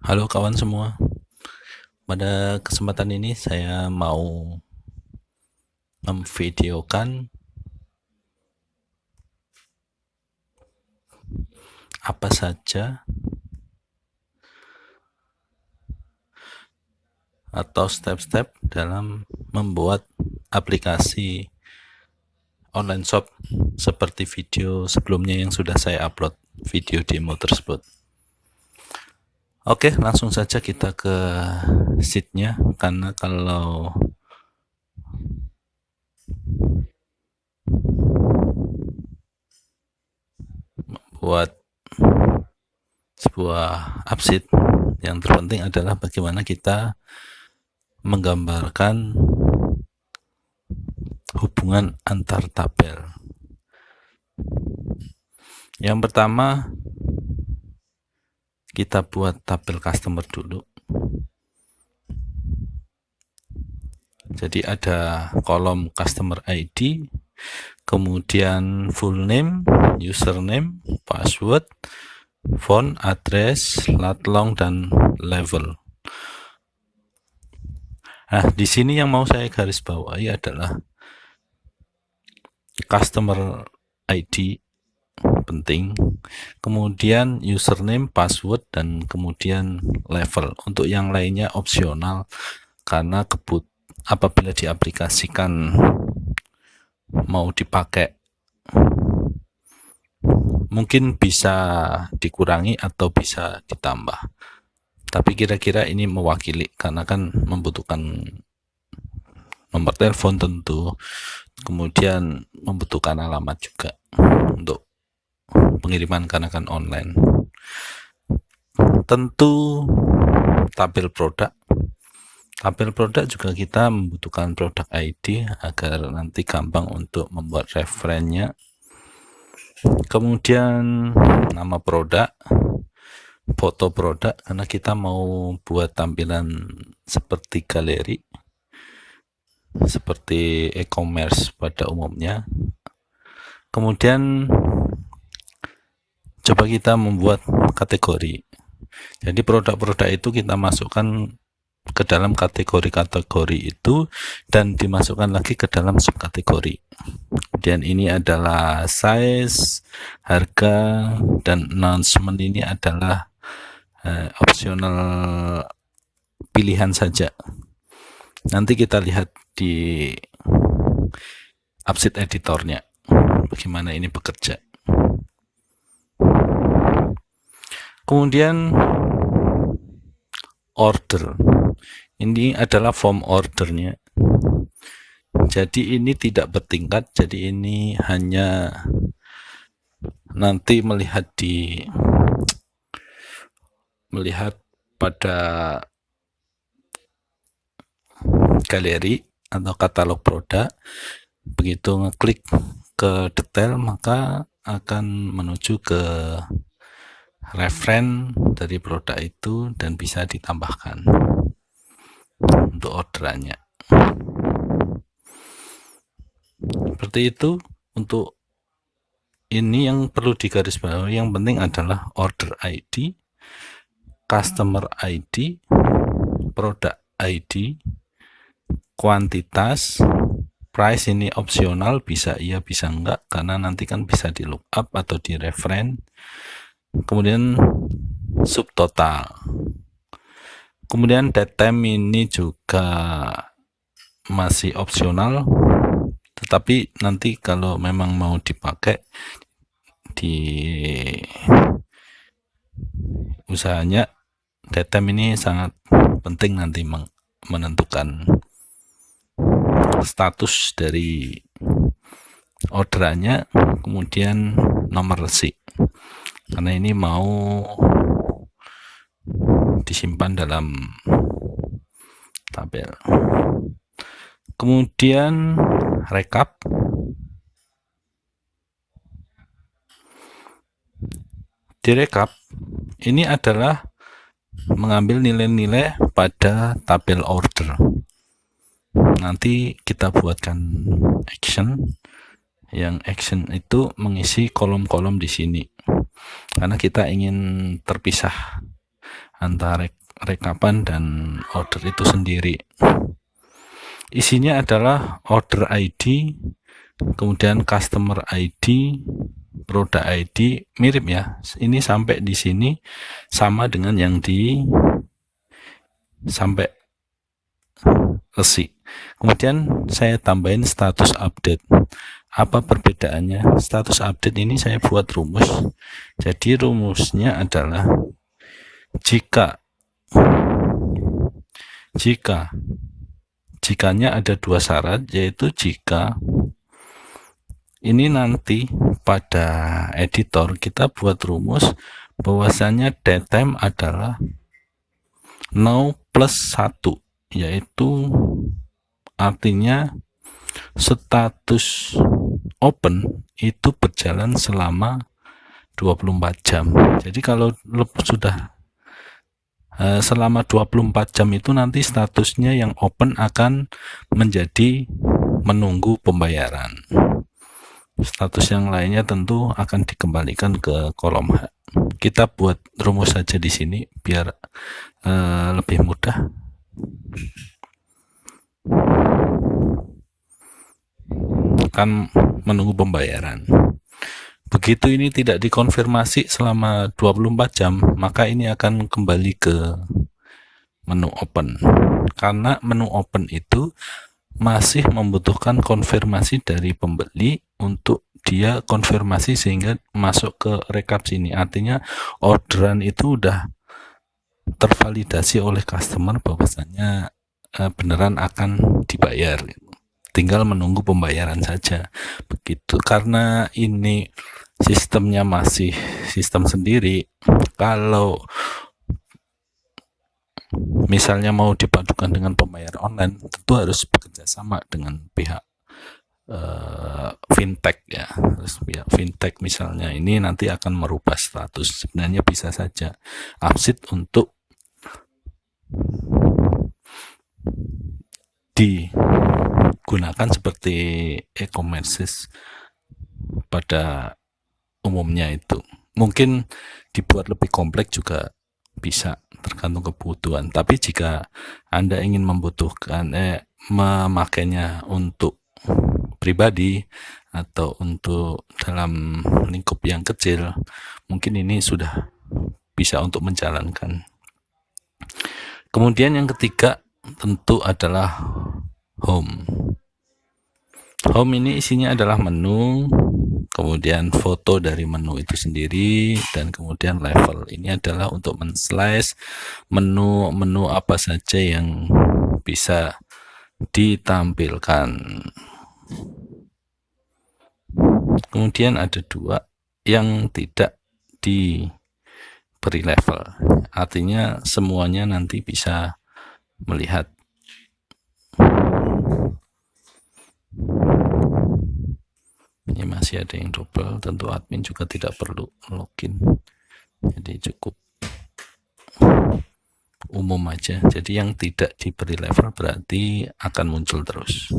Halo kawan semua, pada kesempatan ini saya mau memvideokan apa saja atau step-step dalam membuat aplikasi online shop seperti video sebelumnya yang sudah saya upload video demo tersebut. Oke, langsung saja kita ke sheet-nya, karena kalau buat sebuah upsheet, yang terpenting adalah bagaimana kita menggambarkan hubungan antar tabel. Yang pertama, kita buat tabel customer dulu. Jadi ada kolom customer ID, kemudian full name, username, password, phone, address, lat long, dan level. Nah, di sini yang mau saya garis bawahi adalah customer ID penting, kemudian username, password, dan kemudian level. Untuk yang lainnya opsional, karena apabila diaplikasikan mau dipakai mungkin bisa dikurangi atau bisa ditambah, tapi kira-kira ini mewakili karena kan membutuhkan nomor telepon tentu, kemudian membutuhkan alamat juga untuk pengiriman karena kan online. Tentu tabel produk juga kita membutuhkan produk ID agar nanti gampang untuk membuat referensinya. Kemudian nama produk, foto produk karena kita mau buat tampilan seperti galeri, seperti e-commerce pada umumnya. Kemudian coba kita membuat kategori. Jadi produk-produk itu kita masukkan ke dalam kategori-kategori itu dan dimasukkan lagi ke dalam subkategori. Kemudian ini adalah size, harga, dan announcement ini adalah opsional pilihan saja. Nanti kita lihat di upsheet editornya bagaimana ini bekerja. Kemudian order, ini adalah form ordernya. Jadi ini tidak bertingkat, jadi ini hanya nanti melihat pada galeri atau katalog produk. Begitu ngeklik ke detail maka akan menuju ke referen dari produk itu dan bisa ditambahkan untuk orderannya. Seperti itu. Untuk ini yang perlu digarisbawahi, yang penting adalah order ID, customer ID, produk ID, kuantitas, price ini opsional, bisa iya bisa enggak karena nanti kan bisa di lookup atau di referen. Kemudian subtotal, kemudian date time ini juga masih opsional, tetapi nanti kalau memang mau dipakai di usahanya, date time ini sangat penting nanti menentukan status dari orderannya. Kemudian nomor resi, karena ini mau disimpan dalam tabel. Kemudian rekap, di rekap ini adalah mengambil nilai-nilai pada tabel order. Nanti kita buatkan action, yang action itu mengisi kolom-kolom di sini karena kita ingin terpisah antara rekapan dan order itu sendiri. Isinya adalah order ID, kemudian customer ID, produk ID, mirip ya. Ini sampai di sini sama dengan yang di sampai resi. Kemudian saya tambahin status update. Apa perbedaannya? Status update ini saya buat rumus. Jadi rumusnya adalah jikanya ada dua syarat, yaitu jika ini nanti pada editor kita buat rumus bahwasanya datetime adalah now plus 1, yaitu artinya status open itu berjalan selama 24 jam. Jadi kalau sudah selama 24 jam itu nanti statusnya yang open akan menjadi menunggu pembayaran. Status yang lainnya tentu akan dikembalikan ke kolom H. Kita buat rumus saja di sini biar lebih mudah. Akan menunggu pembayaran. Begitu ini tidak dikonfirmasi selama 24 jam, maka ini akan kembali ke menu open. Karena menu open itu masih membutuhkan konfirmasi dari pembeli untuk dia konfirmasi sehingga masuk ke rekap sini. Artinya orderan itu udah tervalidasi oleh customer bahwasanya beneran akan dibayar. Tinggal menunggu pembayaran saja. Begitu. Karena ini sistemnya masih sistem sendiri, kalau misalnya mau dipadukan dengan pembayaran online, tentu harus bekerja sama dengan pihak fintech ya. Terus pihak fintech misalnya ini nanti akan merubah status. Sebenarnya bisa saja update untuk digunakan seperti e-commerce pada umumnya itu. Mungkin dibuat lebih kompleks juga bisa, tergantung kebutuhan. Tapi jika Anda ingin membutuhkan memakainya untuk pribadi atau untuk dalam lingkup yang kecil, mungkin ini sudah bisa untuk menjalankan. Kemudian yang ketiga tentu adalah home. Home ini isinya adalah menu, kemudian foto dari menu itu sendiri, dan kemudian level. Ini adalah untuk men-slice menu apa saja yang bisa ditampilkan. Kemudian ada dua yang tidak diberi level. Artinya semuanya nanti bisa melihat. Ini masih ada yang double, tentu admin juga tidak perlu login, jadi cukup umum aja. Jadi yang tidak diberi level berarti akan muncul terus.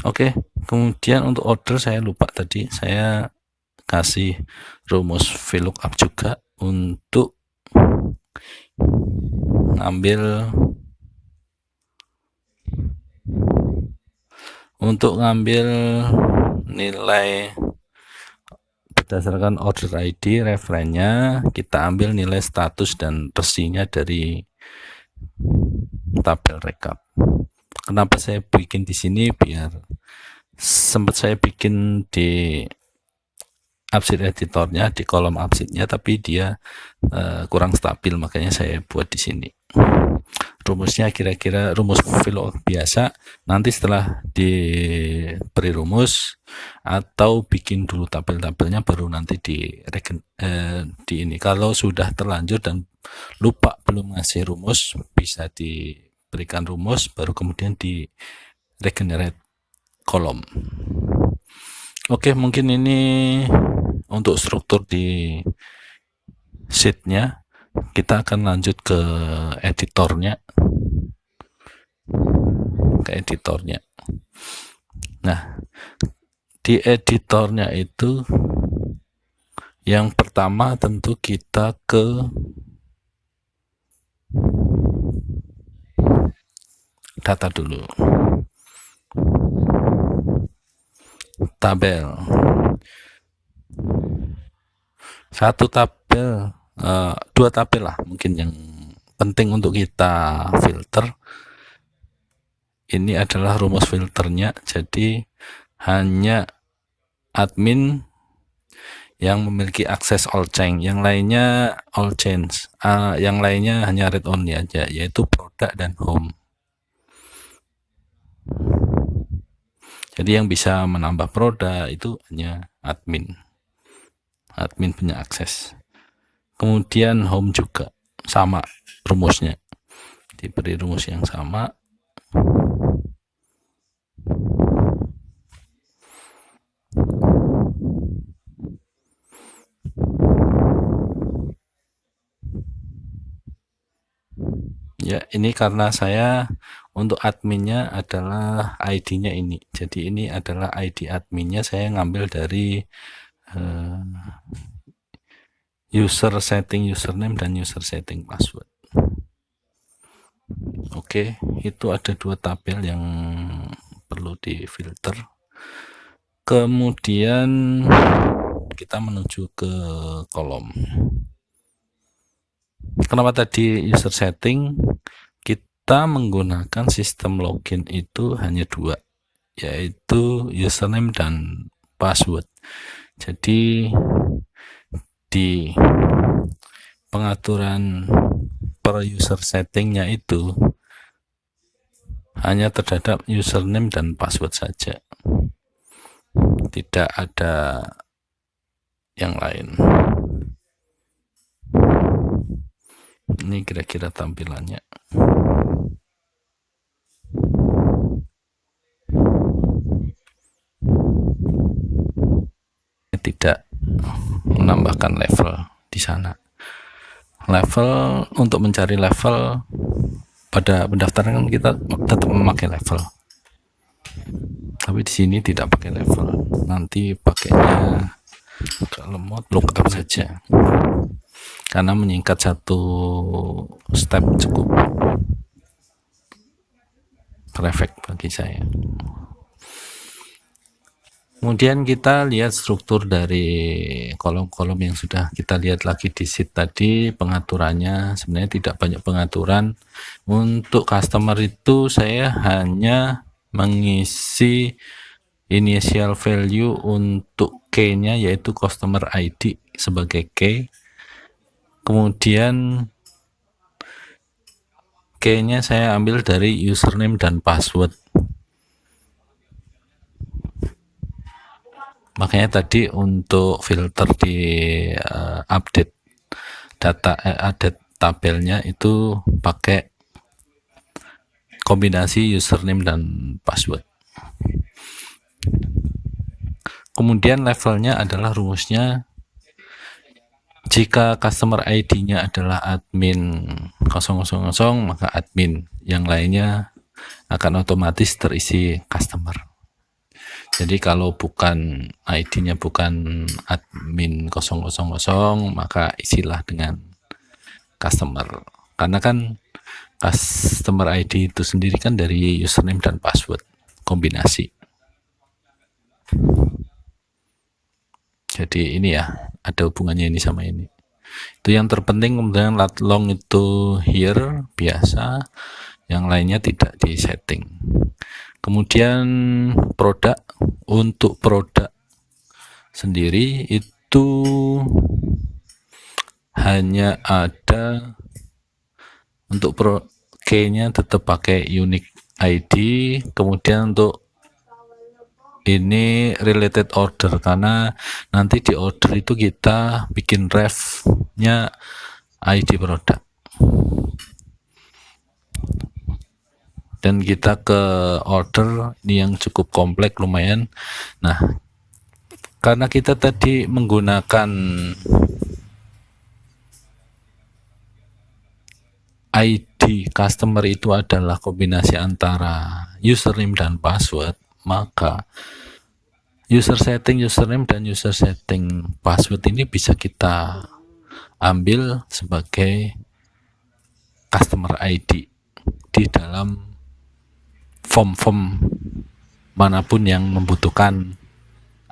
Oke, kemudian untuk order saya lupa tadi, saya kasih rumus VLOOKUP juga untuk ngambil nilai berdasarkan order ID, referennya kita ambil nilai status dan resinya dari tabel rekap. Kenapa saya bikin di sini? Biar sempat saya bikin di update editornya, di kolom update-nya, tapi dia kurang stabil, makanya saya buat di sini. Rumusnya kira-kira rumus VLOOKUP biasa. Nanti setelah diberi rumus atau bikin dulu tabel-tabelnya, baru nanti di ini. Kalau sudah terlanjur dan lupa belum ngasih rumus, bisa diberikan rumus, baru kemudian di regenerate kolom. Oke, mungkin ini untuk struktur di sheet-nya. Kita akan lanjut ke editornya. Nah, Di editornya itu yang pertama tentu kita ke data dulu, tabel, satu tabel, dua tabel lah mungkin yang penting untuk kita filter. Ini adalah rumus filternya, jadi hanya admin yang memiliki akses all change, yang lainnya all change, yang lainnya hanya read only aja, yaitu produk dan home. Jadi yang bisa menambah produk itu hanya admin punya akses. Kemudian home juga sama rumusnya, diberi rumus yang sama. Ya, ini karena saya untuk adminnya adalah ID-nya ini. Jadi ini adalah ID adminnya, saya ngambil dari user setting username dan user setting password. Oke, itu ada dua tabel yang perlu difilter. Kemudian kita menuju ke kolom. Kenapa tadi user setting? Kita menggunakan sistem login itu hanya dua, yaitu username dan password. Jadi di pengaturan per user settingnya itu hanya terdapat username dan password saja, tidak ada yang lain. Ini kira-kira tampilannya. Tidak menambahkan level di sana. Level, untuk mencari level pada pendaftaran kita tetap memakai level, tapi di sini tidak pakai level. Nanti pakainya kalau mau lookup saja, karena menyingkat satu step cukup perfect bagi saya. Kemudian kita lihat struktur dari kolom-kolom yang sudah kita lihat lagi di sheet tadi. Pengaturannya sebenarnya tidak banyak pengaturan. Untuk customer itu saya hanya mengisi initial value untuk key-nya, yaitu customer ID sebagai key. Kemudian key-nya saya ambil dari username dan password. Makanya tadi untuk filter di update data, update tabelnya itu pakai kombinasi username dan password. Kemudian levelnya adalah rumusnya, jika customer ID-nya adalah admin 000, maka admin, yang lainnya akan otomatis terisi customer. Jadi kalau bukan ID-nya bukan admin 000, maka isilah dengan customer. Karena kan customer ID itu sendiri kan dari username dan password kombinasi. Jadi ini ya, ada hubungannya ini sama ini. Itu yang terpenting. Kemudian lat long itu here biasa, yang lainnya tidak di setting. Kemudian produk, untuk produk sendiri itu hanya ada untuk key-nya tetap pakai unique ID. Kemudian untuk ini related order, karena nanti di order itu kita bikin ref-nya ID produk. Dan kita ke order ini yang cukup kompleks lumayan. Nah, karena kita tadi menggunakan ID customer itu adalah kombinasi antara username dan password, maka User setting username dan user setting password ini bisa kita ambil sebagai customer ID di dalam form-form manapun yang membutuhkan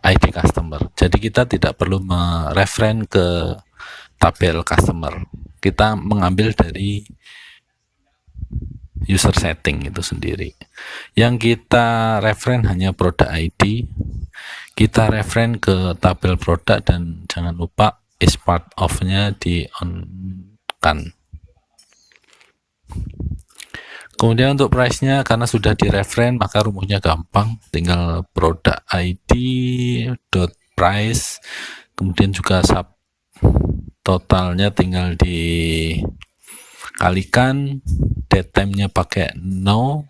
ID customer. Jadi kita tidak perlu mereferen ke tabel customer. Kita mengambil dari user setting itu sendiri. Yang kita referen hanya produk ID. Kita referen ke tabel produk dan jangan lupa is part of-nya di on-kan. Kemudian untuk price-nya karena sudah direferen maka rumusnya gampang, tinggal produk ID dot price, kemudian juga sub totalnya tinggal dikalikan, date time-nya pakai no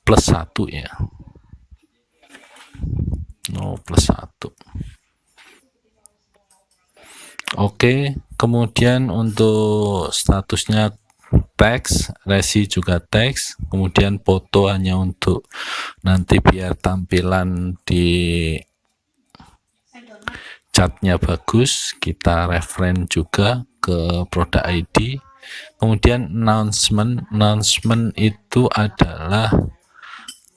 plus 1 ya, no plus 1. Oke, kemudian untuk statusnya teks, resi juga teks, kemudian foto hanya untuk nanti biar tampilan di catnya bagus, kita referen juga ke produk ID. Kemudian announcement itu adalah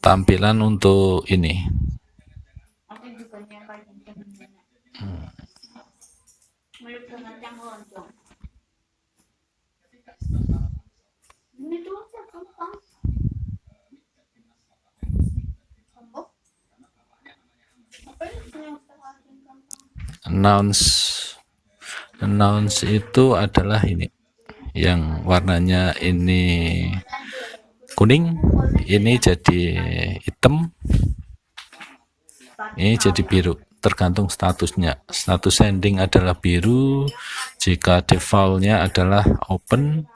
tampilan untuk ini. Announce itu adalah ini yang warnanya ini kuning, ini jadi hitam, ini jadi biru, tergantung statusnya. Status sending adalah biru jika defaultnya adalah open,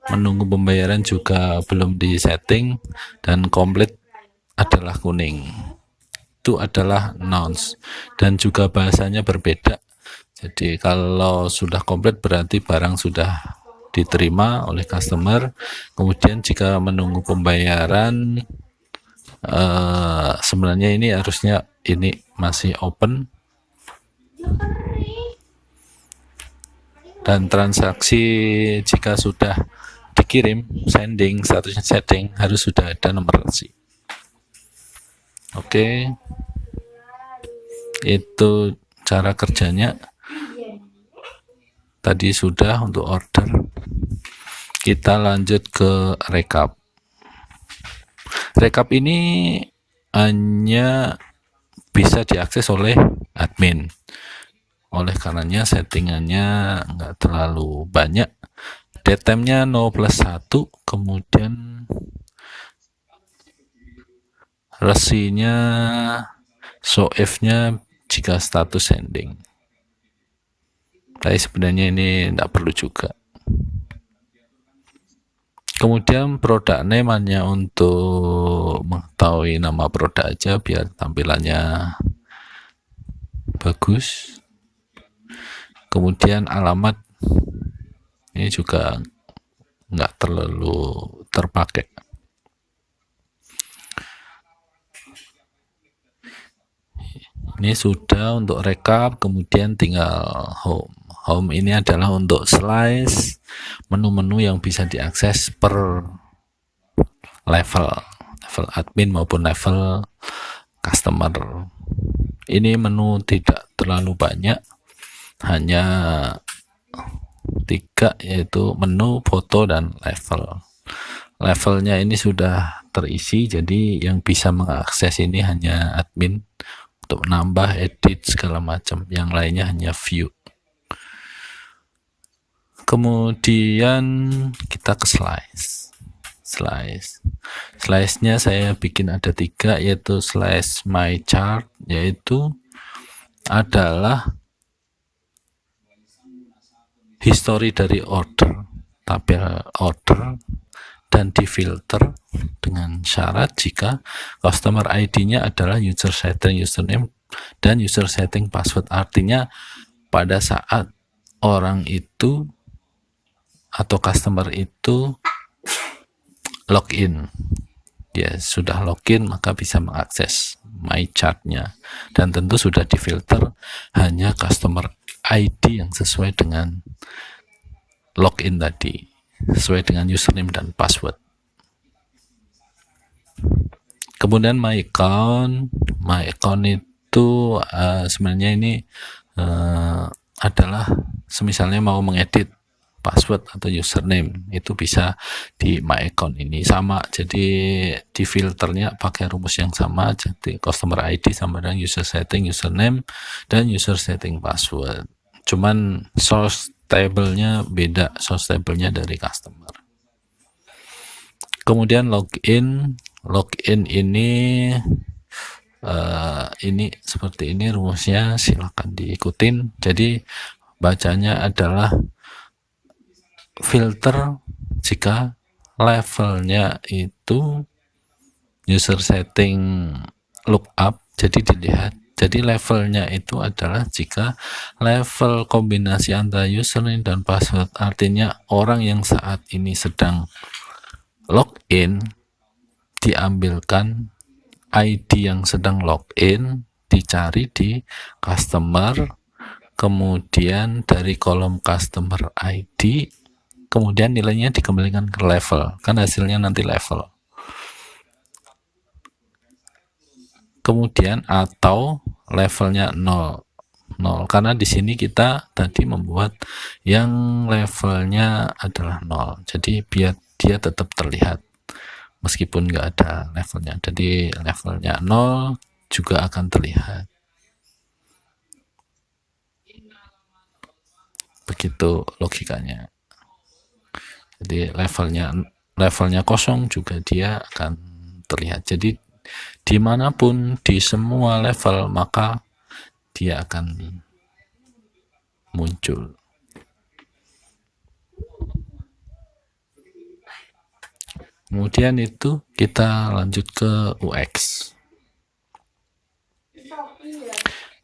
menunggu pembayaran juga belum di setting, dan complete adalah kuning. Itu adalah announce, dan juga bahasanya berbeda. Jadi kalau sudah komplit berarti barang sudah diterima oleh customer. Kemudian jika menunggu pembayaran, sebenarnya ini harusnya ini masih open, dan transaksi jika sudah dikirim sending, statusnya setting, harus sudah ada nomor resi. Oke, itu cara kerjanya. Tadi sudah untuk order. Kita lanjut ke rekap. Rekap ini hanya bisa diakses oleh admin. Oleh karenanya settingannya nggak terlalu banyak. Date time-nya 0 plus 1, kemudian resinya show if-nya jika status sending. Tapi sebenarnya ini tidak perlu juga. Kemudian produk name hanya untuk mengetahui nama produk aja biar tampilannya bagus. Kemudian alamat ini juga nggak terlalu terpakai. Ini sudah untuk rekap, kemudian tinggal home. Home ini adalah untuk slice menu-menu yang bisa diakses per level admin maupun level customer. Ini menu tidak terlalu banyak, hanya 3, yaitu menu, foto, dan level. Levelnya ini sudah terisi, jadi yang bisa mengakses ini hanya admin untuk nambah, edit, segala macam. Yang lainnya hanya view. Kemudian kita ke slice-nya saya bikin ada 3, yaitu slice my chart, yaitu adalah history dari order, tabel order, dan difilter dengan syarat jika customer ID-nya adalah user setting username dan user setting password. Artinya pada saat orang itu atau customer itu login, dia sudah login maka bisa mengakses my chart-nya, dan tentu sudah difilter hanya customer ID yang sesuai dengan login tadi, sesuai dengan username dan password. Kemudian my account itu sebenarnya ini adalah semisalnya mau mengedit password atau username, itu bisa di my account ini sama, jadi di filternya pakai rumus yang sama, jadi customer ID sama dengan user setting username dan user setting password, cuman source table-nya beda, source table-nya dari customer. Kemudian login ini seperti ini rumusnya, silakan diikutin. Jadi bacanya adalah filter jika levelnya itu user setting lookup, jadi dilihat, jadi levelnya itu adalah jika level kombinasi antara username dan password, artinya orang yang saat ini sedang login diambilkan ID yang sedang login, dicari di customer, kemudian dari kolom customer ID, kemudian nilainya dikembalikan ke level, kan hasilnya nanti level. Kemudian atau levelnya 0, karena di sini kita tadi membuat yang levelnya adalah 0, jadi biar dia tetap terlihat meskipun nggak ada levelnya, jadi levelnya 0 juga akan terlihat. Begitu logikanya. Jadi levelnya kosong juga dia akan terlihat. Jadi dimanapun di semua level maka dia akan muncul. Kemudian itu kita lanjut ke UX.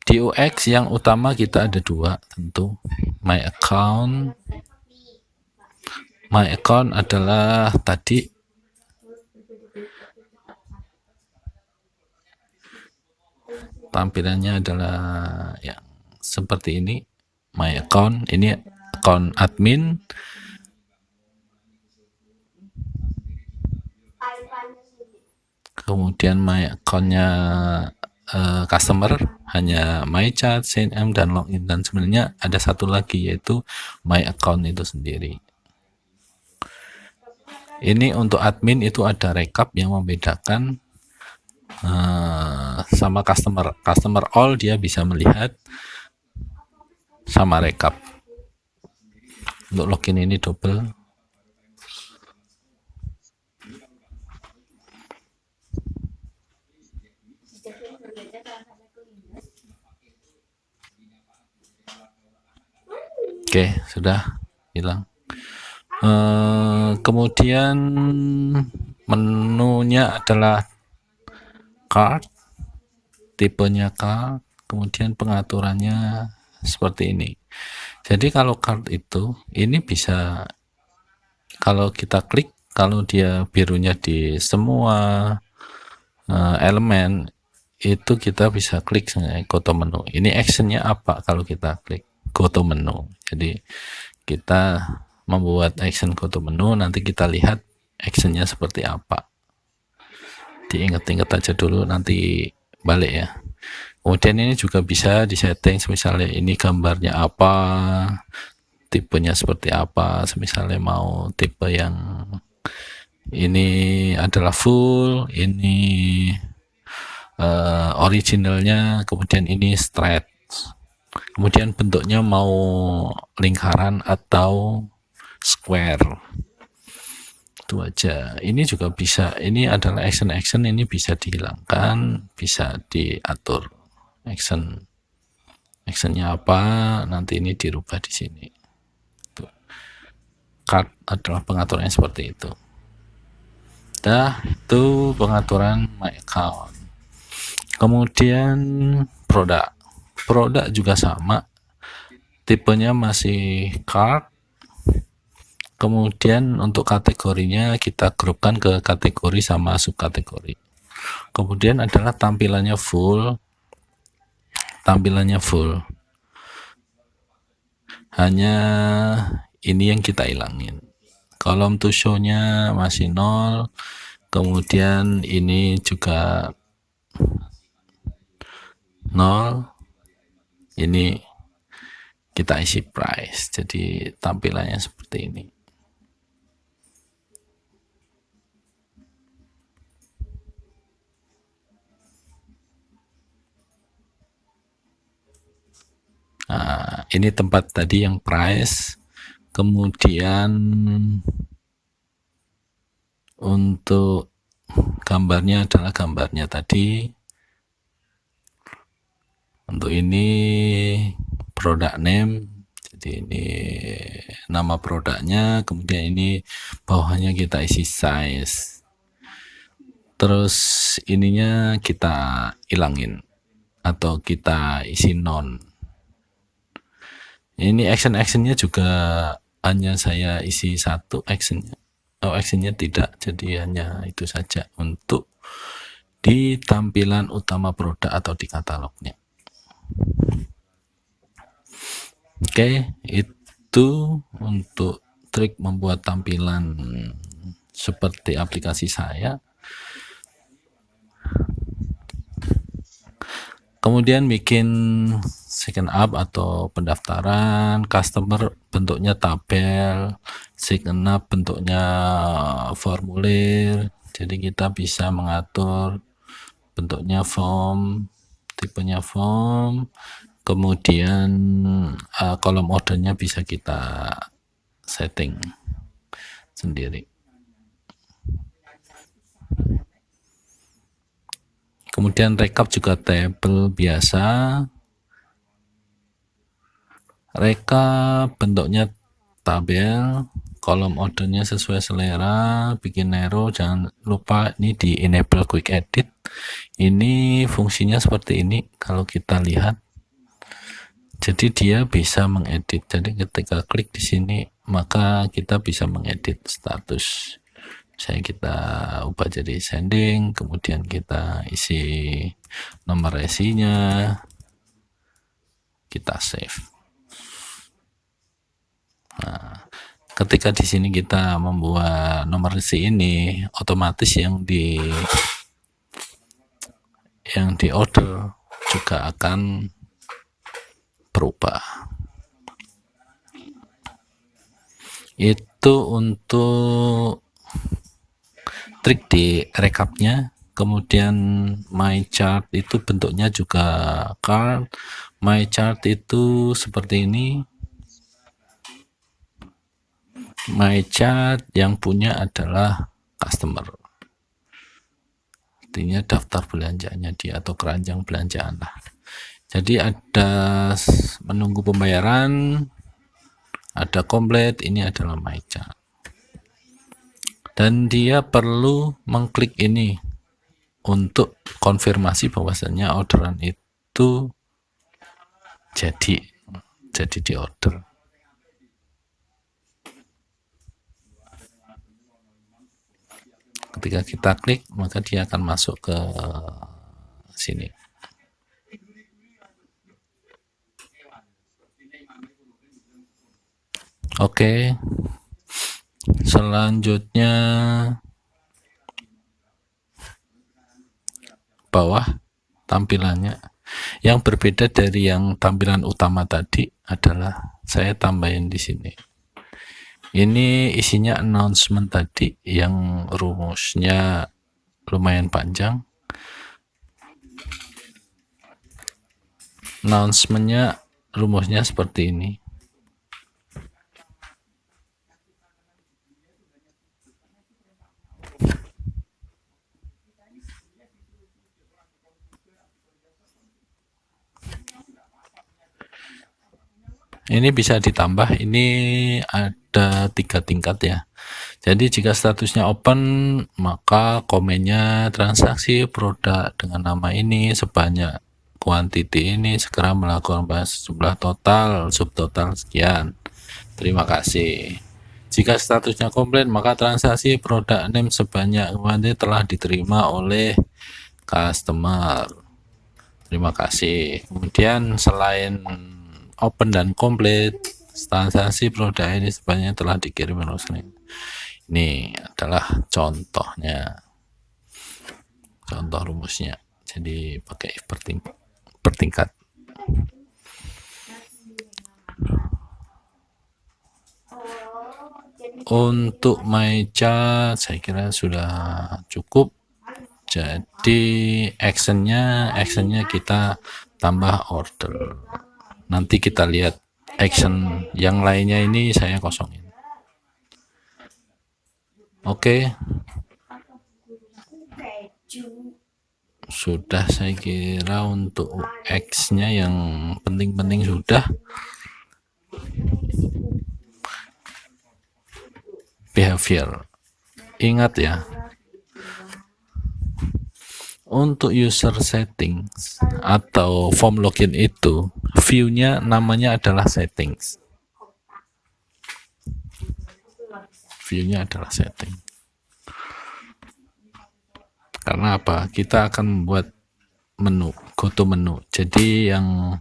Di UX yang utama kita ada dua tentu, my account. My account adalah tadi tampilannya adalah yang seperti ini, my account, ini account admin. Kemudian my account-nya customer hanya my chat, CNM, dan login, dan sebenarnya ada satu lagi yaitu my account itu sendiri. Ini untuk admin itu ada rekap yang membedakan sama customer all, dia bisa melihat sama rekap. Untuk login ini double. Oke, sudah hilang. Kemudian menunya adalah card, tipenya card, kemudian pengaturannya seperti ini. Jadi kalau card itu ini bisa, kalau kita klik, kalau dia birunya di semua elemen itu kita bisa klik go to menu. Ini actionnya apa kalau kita klik go to menu? Jadi kita membuat action go to menu, nanti kita lihat actionnya seperti apa. Diinget-inget aja dulu, nanti balik ya. Kemudian ini juga bisa disetting, misalnya ini gambarnya apa, tipenya seperti apa, misalnya mau tipe yang ini adalah full, ini originalnya, kemudian ini straight, kemudian bentuknya mau lingkaran atau square, itu aja. Ini juga bisa, ini adalah action, ini bisa dihilangkan, bisa diatur actionnya apa, nanti ini dirubah di sini. Card adalah pengaturannya seperti itu. Itu pengaturan my account. Kemudian produk juga sama, tipenya masih card, Kemudian untuk kategorinya kita grupkan ke kategori sama subkategori. Kemudian adalah tampilannya full. Hanya ini yang kita hilangin. Kolom to show-nya masih 0. Kemudian ini juga 0. Ini kita isi price. Jadi tampilannya seperti ini. Nah, ini tempat tadi yang price. Kemudian untuk gambarnya adalah gambarnya tadi. Untuk ini product name, jadi ini nama produknya. Kemudian ini bawahnya kita isi size. Terus ininya kita hilangin atau kita isi non. Ini actionnya juga hanya saya isi satu actionnya. Actionnya tidak, jadi hanya itu saja untuk di tampilan utama produk atau di katalognya. Oke, itu untuk trik membuat tampilan seperti aplikasi saya. Kemudian bikin second up atau pendaftaran, customer bentuknya tabel, second up bentuknya formulir. Jadi kita bisa mengatur bentuknya form, tipenya form. Kemudian kolom ordernya bisa kita setting sendiri. Kemudian rekap juga tabel biasa. Rekap bentuknya tabel, kolom ordernya sesuai selera, bikin arrow, jangan lupa ini di enable quick edit. Ini fungsinya seperti ini kalau kita lihat. Jadi dia bisa mengedit. Jadi ketika klik di sini maka kita bisa mengedit status. Kita ubah jadi sending, kemudian kita isi nomor resinya, kita save. Nah, ketika di sini kita membuat nomor resi ini, otomatis yang di order juga akan berubah. Itu untuk trik di rekapnya. Kemudian my chart itu bentuknya juga card. My chart itu seperti ini. My chart yang punya adalah customer, artinya daftar belanjanya dia atau keranjang belanjaan lah. Jadi ada menunggu pembayaran, ada komplit, ini adalah my chart. Dan dia perlu mengklik ini untuk konfirmasi bahwasannya orderan itu jadi di order. Ketika kita klik maka dia akan masuk ke sini. Oke. Selanjutnya bawah tampilannya yang berbeda dari yang tampilan utama tadi adalah saya tambahin di sini. Ini isinya announcement tadi yang rumusnya lumayan panjang. Announcementnya rumusnya seperti ini. Ini bisa ditambah, ini ada 3 tingkat ya. Jadi jika statusnya open maka komennya transaksi produk dengan nama ini sebanyak quantity ini, segera melakukan bahas jumlah total, subtotal sekian. Terima kasih. Jika statusnya komplain, maka transaksi produk name sebanyak kuantitas telah diterima oleh customer. Terima kasih. Kemudian selain open dan complete, transaksi produk ini sebanyak telah dikirim oleh ini adalah contohnya, contoh rumusnya. Jadi pakai if bertingkat. Untuk my chart saya kira sudah cukup. Jadi actionnya kita tambah order. Nanti kita lihat action yang lainnya, ini saya kosongin. Oke. Sudah saya kira untuk X-nya yang penting-penting sudah. Behavior. Ingat ya, untuk user settings atau form login itu view-nya namanya adalah settings. View-nya adalah setting. Karena apa? Kita akan membuat menu, go to menu. Jadi yang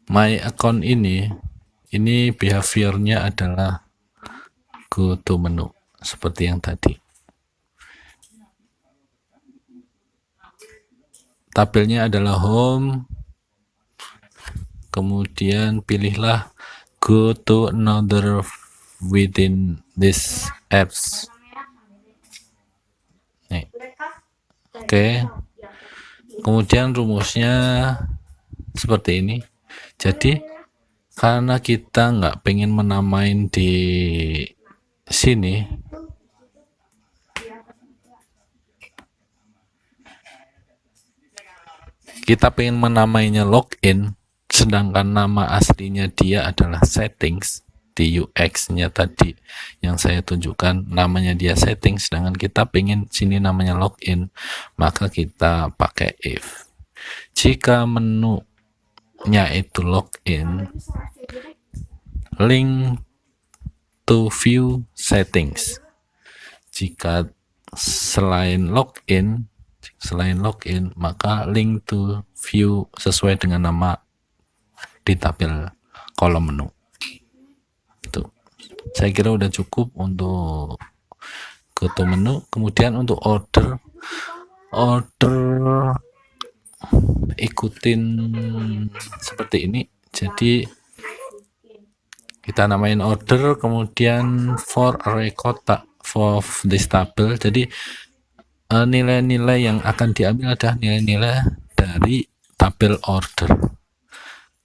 my account ini behaviornya adalah go to menu seperti yang tadi. Tabelnya adalah home, kemudian pilihlah go to another within this apps. Nih. Oke. Kemudian rumusnya seperti ini. Jadi karena kita nggak pengen menamain di sini, kita pengen menamainya login, sedangkan nama aslinya dia adalah settings. Di UX-nya tadi yang saya tunjukkan namanya dia settings, sedangkan kita pengen sini namanya login, maka kita pakai if. Jika menunya itu login, link to view settings. Jika selain login, maka link to view sesuai dengan nama di tabel kolom menu. Tuh. Saya kira udah cukup untuk go to menu. Kemudian untuk order ikutin seperti ini. Jadi kita namain order, kemudian for a record for this table. Jadi nilai-nilai yang akan diambil adalah nilai-nilai dari tabel order.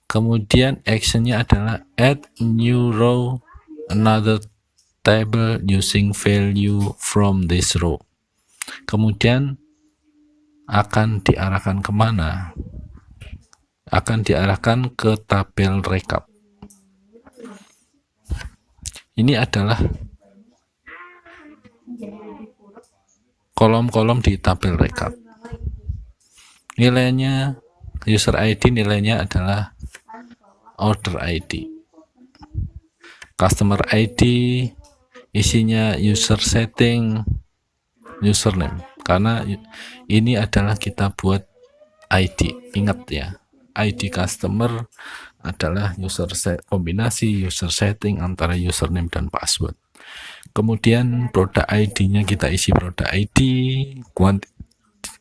Kemudian actionnya adalah add new row another table using value from this row. Kemudian akan diarahkan kemana? Akan diarahkan ke tabel rekap. Ini adalah kolom-kolom di tabel rekap. Nilainya user ID, nilainya adalah order ID. Customer ID isinya user setting, username. Karena ini adalah kita buat ID. Ingat ya, ID customer adalah kombinasi user setting antara username dan password. Kemudian produk ID-nya kita isi produk ID,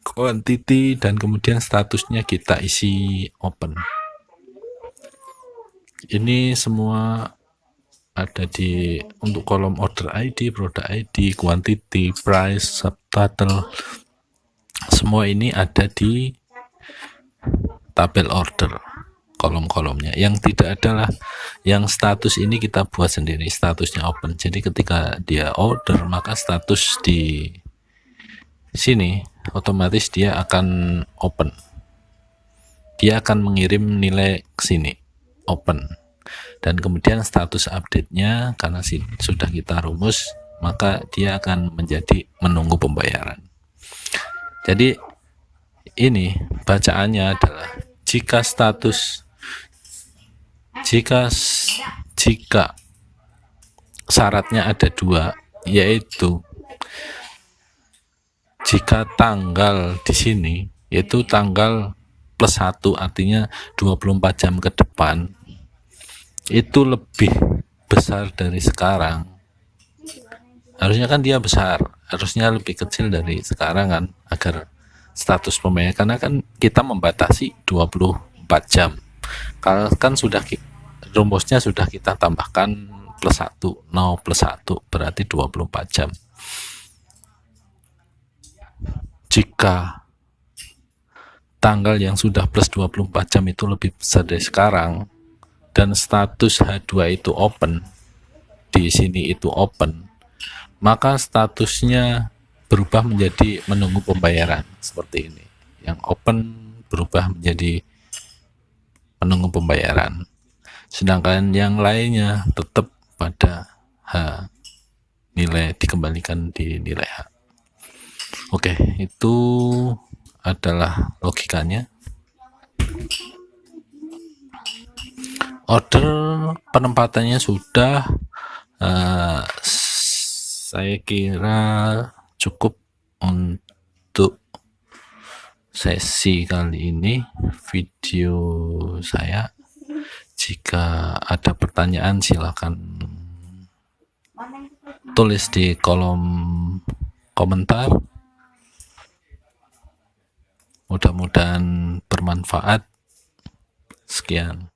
quantity, dan kemudian statusnya kita isi open. Ini semua ada di untuk kolom order ID, produk ID, quantity, price, subtotal. Semua ini ada di tabel order, kolom-kolomnya. Yang tidak adalah yang status ini kita buat sendiri, statusnya open. Jadi ketika dia order, maka status di sini otomatis dia akan open. Dia akan mengirim nilai ke sini, open. Dan kemudian status update-nya karena sudah kita rumus, maka dia akan menjadi menunggu pembayaran. Jadi ini bacaannya adalah jika status Jika syaratnya ada dua, yaitu jika tanggal di sini yaitu tanggal plus 1, artinya 24 jam ke depan itu lebih besar dari sekarang, harusnya kan dia besar, harusnya lebih kecil dari sekarang kan, agar status pembayaran, karena kan kita membatasi 24 jam. Kalau kan sudah rumusnya sudah kita tambahkan plus 1, 0 plus 1 berarti 24 jam. Jika tanggal yang sudah plus 24 jam itu lebih besar dari sekarang dan status H2 itu open, di sini itu open, maka statusnya berubah menjadi menunggu pembayaran seperti ini. Yang open berubah menjadi menunggu pembayaran, sedangkan yang lainnya tetap pada H, nilai dikembalikan di nilai H. Oke, itu adalah logikanya. Order penempatannya sudah, saya kira cukup untuk sesi kali ini video saya. Jika ada pertanyaan silakan tulis di kolom komentar. Mudah-mudahan bermanfaat. Sekian.